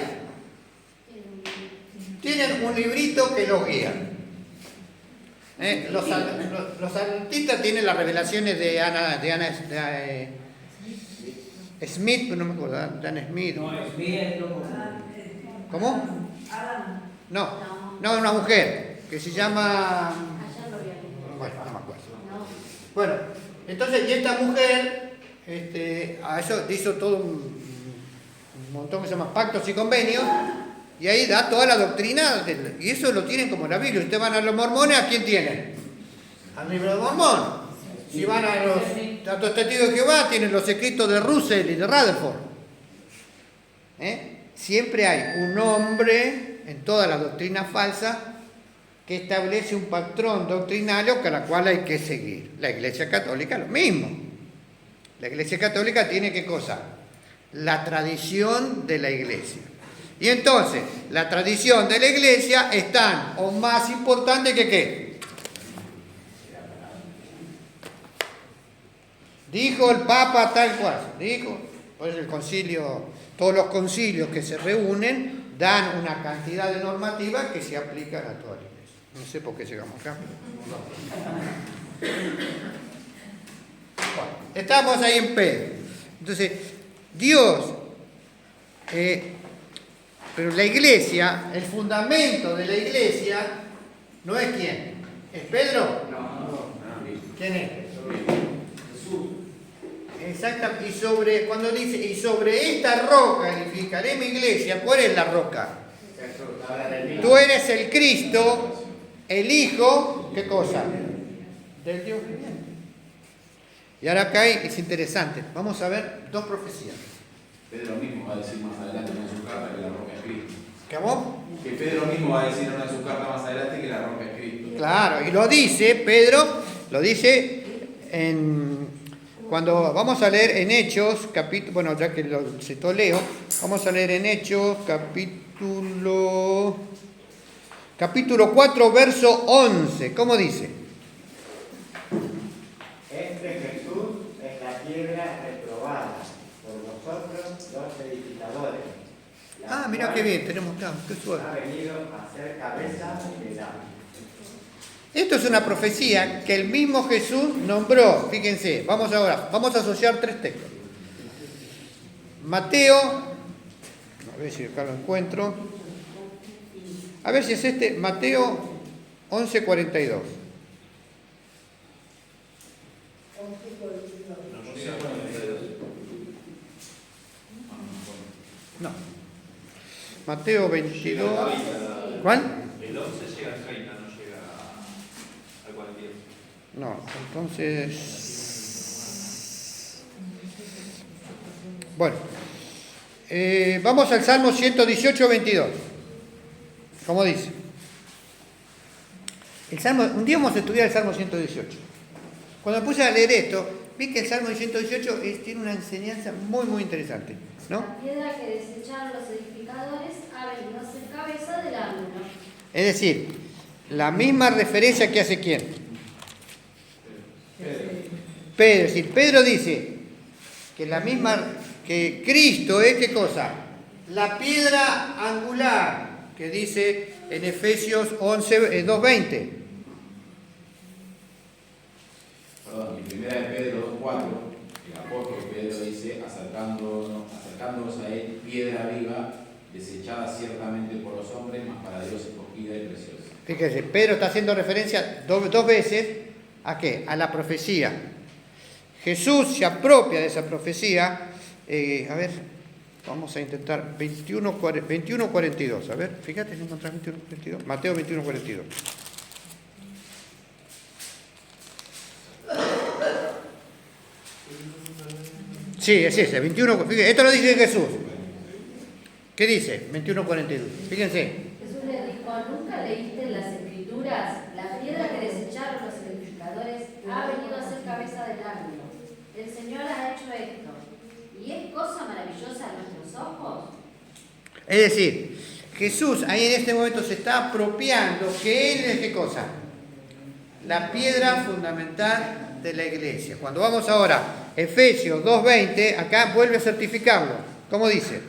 tienen un librito que los guía. Los adventistas tienen las revelaciones de Ana Smith, no me acuerdo, Dan Smith. No, Smith no. ¿Cómo? No, una mujer que se llama... Bueno, no me acuerdo. Bueno, entonces, y esta mujer a eso hizo todo un montón que se llama pactos y convenios, y ahí da toda la doctrina, y eso lo tienen como la Biblia. Ustedes van a los mormones, ¿a quién tienen? Al libro de Mormón. Si van a los testigos de Jehová, tienen los escritos de Russell y de Rutherford. Siempre hay un hombre en toda la doctrina falsa que establece un patrón doctrinario que a la cual hay que seguir. La Iglesia Católica lo mismo. La Iglesia Católica tiene ¿qué cosa? La tradición de la Iglesia. Y entonces, la tradición de la Iglesia es tan o más importante que ¿qué? Dijo el Papa tal cual. Dijo, pues el concilio, todos los concilios que se reúnen dan una cantidad de normativas que se aplican a toda la Iglesia. No sé por qué llegamos acá. Bueno, estamos ahí en Pedro. Entonces, Dios, pero la Iglesia, el fundamento de la Iglesia, ¿no es quién? ¿Es Pedro? No. ¿Quién es? Jesús. Exacto. Y sobre, cuando dice, y sobre esta roca edificaré mi iglesia, ¿cuál es la roca? Tú eres el Cristo, el Hijo, ¿qué cosa? Del Dios viviente. Y ahora acá es interesante. Vamos a ver dos profecías. Pedro mismo va a decir más adelante en una de sus cartas que la roca es Cristo. ¿Cómo? Que Pedro mismo va a decir en una de sus cartas más adelante que la roca es Cristo. Claro, y lo dice, Pedro, lo dice cuando vamos a leer en Hechos, bueno, ya que lo citó Leo, vamos a leer en Hechos, capítulo 4, verso 11. ¿Cómo dice? Este Jesús es la piedra reprobada por vosotros los edificadores. Mira qué bien, tenemos acá, qué Ha suerte. venido a ser cabeza de la. Esto es una profecía que el mismo Jesús nombró. Fíjense, vamos a asociar tres textos. Mateo, a ver si acá lo encuentro. A ver si es este, Mateo 11:42. No. Mateo 22. ¿Cuál? El 11 llega al 30, no llega al 42. No, entonces... Bueno, vamos al Salmo 118:22. ¿Cómo dice? Un día vamos a estudiar el Salmo 118. Cuando me puse a leer esto, vi que el Salmo 118 tiene una enseñanza muy, muy interesante, ¿no? La piedra que desecharon los edificadores ha venido a ser cabeza del ángulo. Es decir, la misma referencia que hace quién. Pedro. Es decir, Pedro dice que Cristo es ¿qué cosa? La piedra angular, que dice en Efesios 2:20. Perdón, en primera de Pedro 2:4, el apóstol Pedro dice, acercándonos a él, piedra viva, desechada ciertamente por los hombres, mas para Dios escogida y preciosa. Fíjese, Pedro está haciendo referencia dos veces ¿a qué? A la profecía. Jesús se apropia de esa profecía. A ver, vamos a intentar 21:42. A ver, fíjate si encontrás 21:42. Mateo 21:42. Sí, es ese, 21. Fíjate, esto lo dice Jesús. ¿Qué dice? 21:42. Fíjense. Jesús le dijo, ¿nunca leíste en las Escrituras? La piedra que desecharon los edificadores ha venido a ser cabeza del ángulo. El Señor ha hecho esto. ¿Y es cosa maravillosa a nuestros ojos? Es decir, Jesús ahí en este momento se está apropiando que Él es ¿qué cosa? La piedra fundamental de la iglesia. Cuando vamos ahora a Efesios 2:20, acá vuelve a certificarlo. ¿Cómo dice?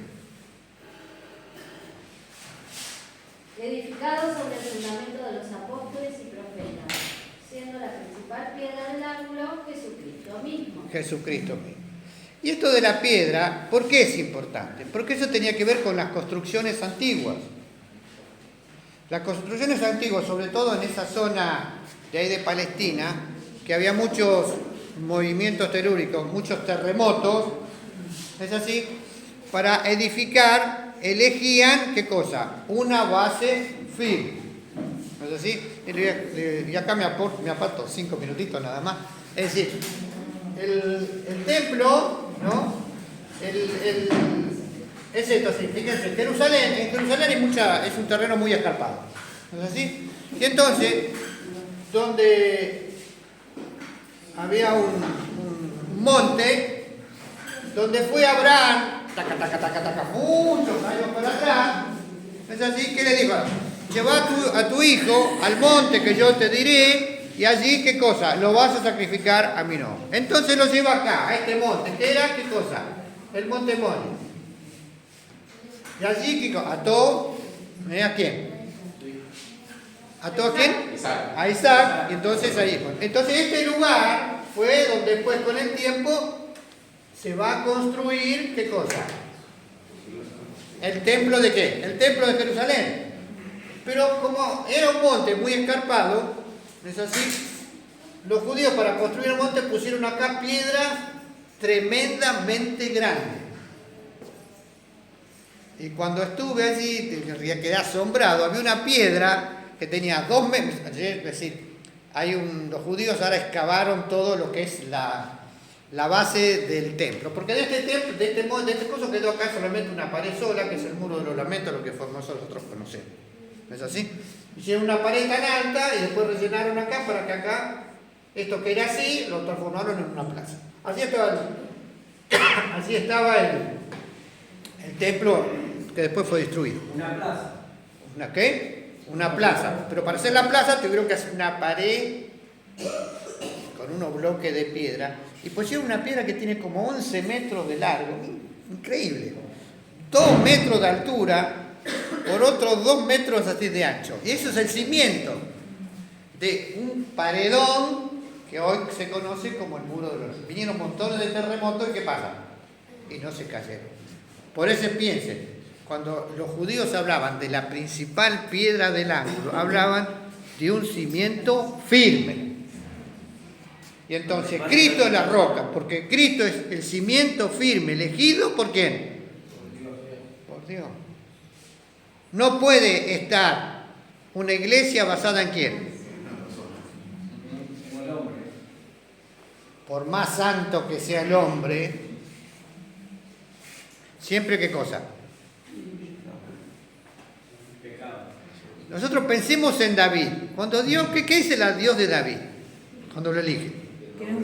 Edificado sobre el fundamento de los apóstoles y profetas, siendo la principal piedra del ángulo Jesucristo mismo. Jesucristo mismo. Y esto de la piedra, ¿por qué es importante? Porque eso tenía que ver con las construcciones antiguas. Las construcciones antiguas, sobre todo en esa zona de ahí de Palestina, que había muchos movimientos telúricos, muchos terremotos, es así, para edificar elegían, ¿qué cosa? Una base firme. ¿No es así? Y acá me aparto 5 minutitos nada más. Es decir, el templo, ¿no? Es esto, así, fíjense, en Jerusalén es un terreno muy escarpado. ¿No es así? Y entonces, donde había un monte, donde fue Abraham, muchos años para atrás, es así, ¿qué le dijo? Lleva a tu hijo al monte que yo te diré, y allí, ¿qué cosa? Lo vas a sacrificar a mí no. Entonces lo lleva acá, a este monte, ¿qué era? ¿Qué cosa? El monte Moria. Y allí, ¿qué cosa? Ató, ¿a quién? ¿Ató a quién? Isaac. A Isaac, y entonces ahí. Entonces este lugar fue donde después con el tiempo se va a construir, ¿qué cosa? ¿El templo de qué? El templo de Jerusalén. Pero como era un monte muy escarpado, es así, los judíos para construir el monte pusieron acá piedras tremendamente grandes. Y cuando estuve allí, quedé asombrado, había una piedra que tenía 2 metros, es decir, los judíos ahora excavaron todo lo que es la base del templo, porque de este coso quedó acá solamente una pared sola, que es el muro de los lamentos, lo que nosotros conocemos. ¿No es así? Hicieron una pared tan alta y después rellenaron acá para que acá, esto que era así, lo transformaron en una plaza. Así estaba el templo que después fue destruido. Una plaza. ¿Una qué? Una plaza. Pero para hacer la plaza tuvieron que hacer una pared con unos bloques de piedra. Y pusieron una piedra que tiene como 11 metros de largo. Increíble. 2 metros de altura por otros 2 metros así de ancho. Y eso es el cimiento de un paredón que hoy se conoce como el muro de los... Vinieron montones de terremotos y ¿qué pasa? Y no se cayeron. Por eso piensen, cuando los judíos hablaban de la principal piedra del ángulo, hablaban de un cimiento firme. Y entonces Cristo es la roca, porque Cristo es el cimiento firme, elegido ¿por quién? Por Dios. No puede estar una iglesia basada en quién. En el hombre. Por más santo que sea el hombre, siempre ¿qué cosa? Pecado. Nosotros pensemos en David. Cuando Dios, ¿qué dice el Dios de David? Cuando lo elige. Tenía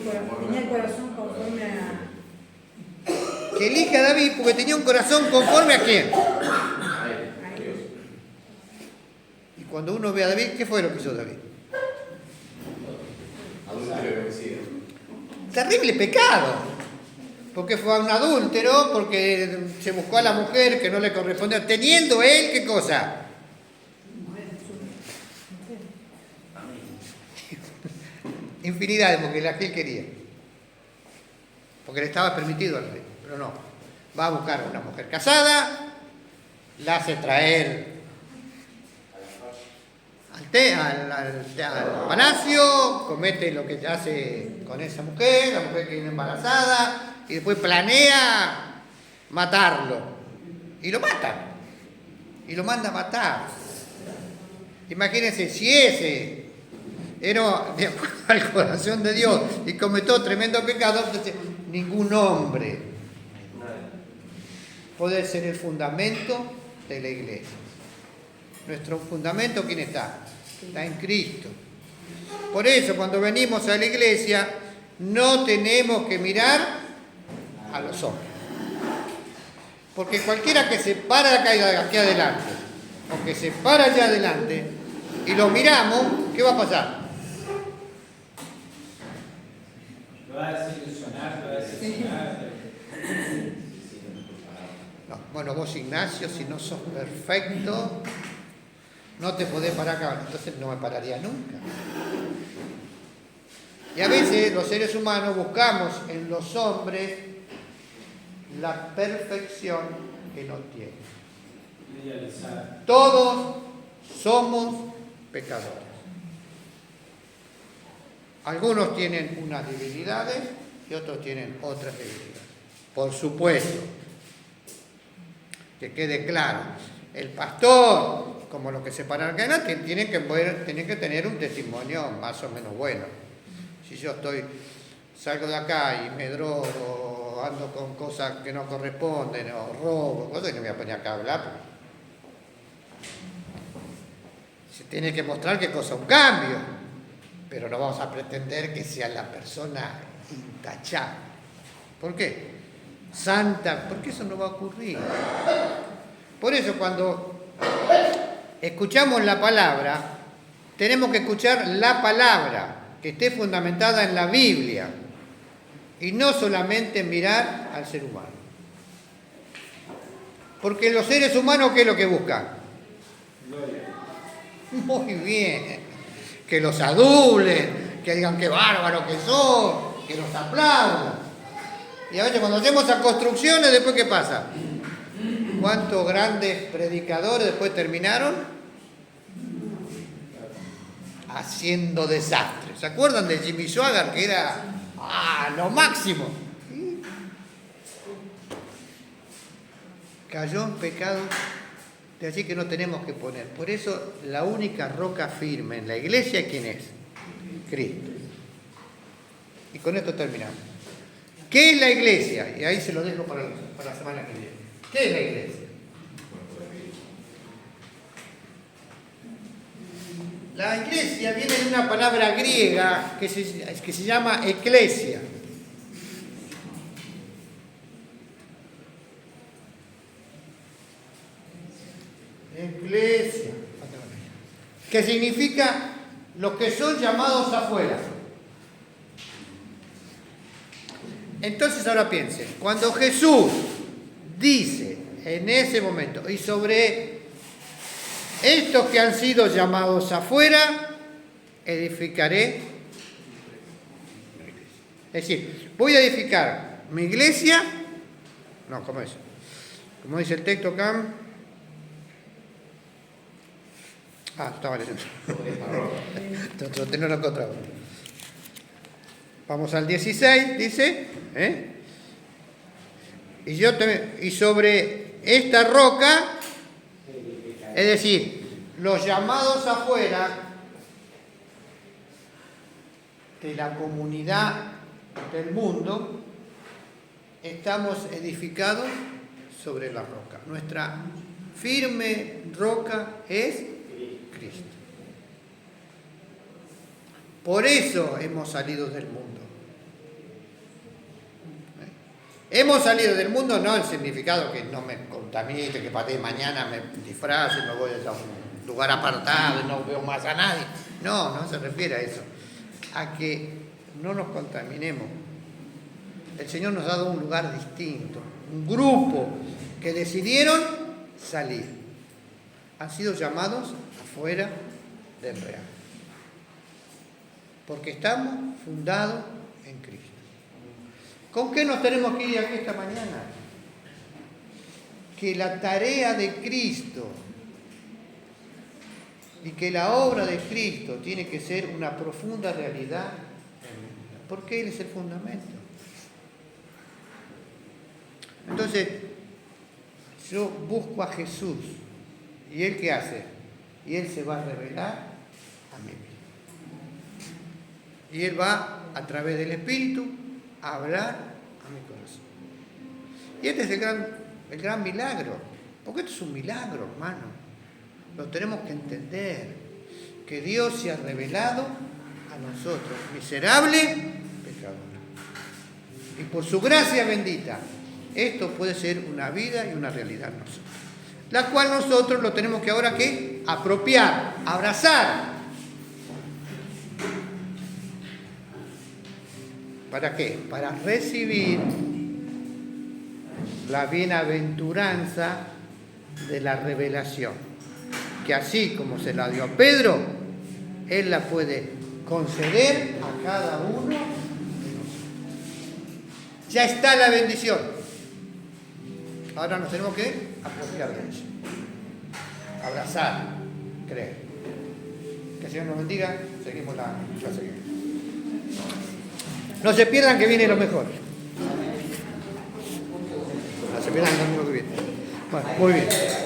el corazón conforme a... Que elige a David porque tenía un corazón conforme a quién. Y cuando uno ve a David, ¿qué fue lo que hizo David? Adulterio vencido. Terrible pecado. Porque fue a un adúltero, porque se buscó a la mujer que no le correspondía, teniendo él, ¿qué cosa? Infinidad de mujeres, las que él quería. Porque le estaba permitido al rey, pero no. Va a buscar a una mujer casada, la hace traer al palacio, comete lo que hace con esa mujer, la mujer que viene embarazada, y después planea matarlo. Y lo mata. Y lo manda a matar. Imagínense, si ese era de acuerdo al corazón de Dios y cometió tremendo pecado, entonces ningún hombre puede ser el fundamento de la iglesia. Nuestro fundamento, ¿quién está? Está en Cristo. Por eso, cuando venimos a la iglesia, no tenemos que mirar a los hombres. Porque cualquiera que se para aquí adelante, o que se para allá adelante, y lo miramos, ¿qué va a pasar? Lo va a desilusionar, lo va a decepcionar. No, bueno, vos, Ignacio, si no sos perfecto, no te podés parar acá. Entonces no me pararía nunca. Y a veces los seres humanos buscamos en los hombres la perfección que no tienen. Idealizar. Todos somos pecadores. Algunos tienen unas debilidades y otros tienen otras debilidades. Por supuesto, que quede claro, el pastor, como los que se paran acá, tienen que tener un testimonio más o menos bueno. Si yo salgo de acá y me drogo, ando con cosas que no corresponden, o robo, cosas que no me voy a poner acá a hablar, porque se tiene que mostrar que cosa un cambio, pero no vamos a pretender que sea la persona intachable. ¿Por qué? Santa, porque eso no va a ocurrir. Por eso cuando escuchamos la palabra, tenemos que escuchar la palabra que esté fundamentada en la Biblia y no solamente mirar al ser humano. Porque los seres humanos, ¿qué es lo que buscan? Muy bien, que los adulen, que digan qué bárbaro que son, que los aplaudan. Y a veces cuando hacemos esas construcciones, después ¿qué pasa? ¿Cuántos grandes predicadores después terminaron? Haciendo desastres. ¿Se acuerdan de Jimmy Swaggart, que era lo máximo? ¿Sí? Cayó en pecado, de allí que no tenemos que poner. Por eso la única roca firme en la iglesia, ¿quién es? Cristo. Y con esto terminamos. ¿Qué es la iglesia? Y ahí se lo dejo para la semana que viene. ¿Qué es la iglesia? La iglesia viene de una palabra griega que se llama eclesia. Eclesia. Que significa los que son llamados afuera. Entonces ahora piensen, cuando Jesús dice en ese momento, y sobre estos que han sido llamados afuera, edificaré. Es decir, voy a edificar mi iglesia. No, ¿cómo es? Como dice el texto acá. Estaba leyendo. No lo encontraba. Vamos al 16, dice. Y sobre esta roca, es decir, los llamados afuera de la comunidad del mundo, estamos edificados sobre la roca. Nuestra firme roca es Cristo. Por eso hemos salido del mundo. Hemos salido del mundo, no el significado que no me contamine, que para de mañana me disfrace, me voy a un lugar apartado y no veo más a nadie. No se refiere a eso. A que no nos contaminemos. El Señor nos ha dado un lugar distinto, un grupo que decidieron salir. Han sido llamados afuera del real. Porque estamos fundados en Cristo. ¿Con qué nos tenemos que ir aquí esta mañana? Que la tarea de Cristo y que la obra de Cristo tiene que ser una profunda realidad, porque Él es el fundamento. Entonces, yo busco a Jesús, ¿y Él qué hace? Y Él se va a revelar a mí mismo. Y Él va, a través del Espíritu, a hablar a mi corazón. Y este es el gran milagro, porque esto es un milagro, hermano. Lo tenemos que entender, que Dios se ha revelado a nosotros, miserable pecador. Y por su gracia bendita, esto puede ser una vida y una realidad en nosotros, la cual nosotros lo tenemos que ahora que apropiar, abrazar. ¿Para qué? Para recibir la bienaventuranza de la revelación, que así como se la dio a Pedro, Él la puede conceder a cada uno de nosotros. Ya está la bendición. Ahora nos tenemos que apropiar de ella. Abrazar, creer. Que el Señor nos bendiga. Seguimos la clase. No se pierdan que viene lo mejor. No se pierdan el domingo que viene. Bueno, muy bien.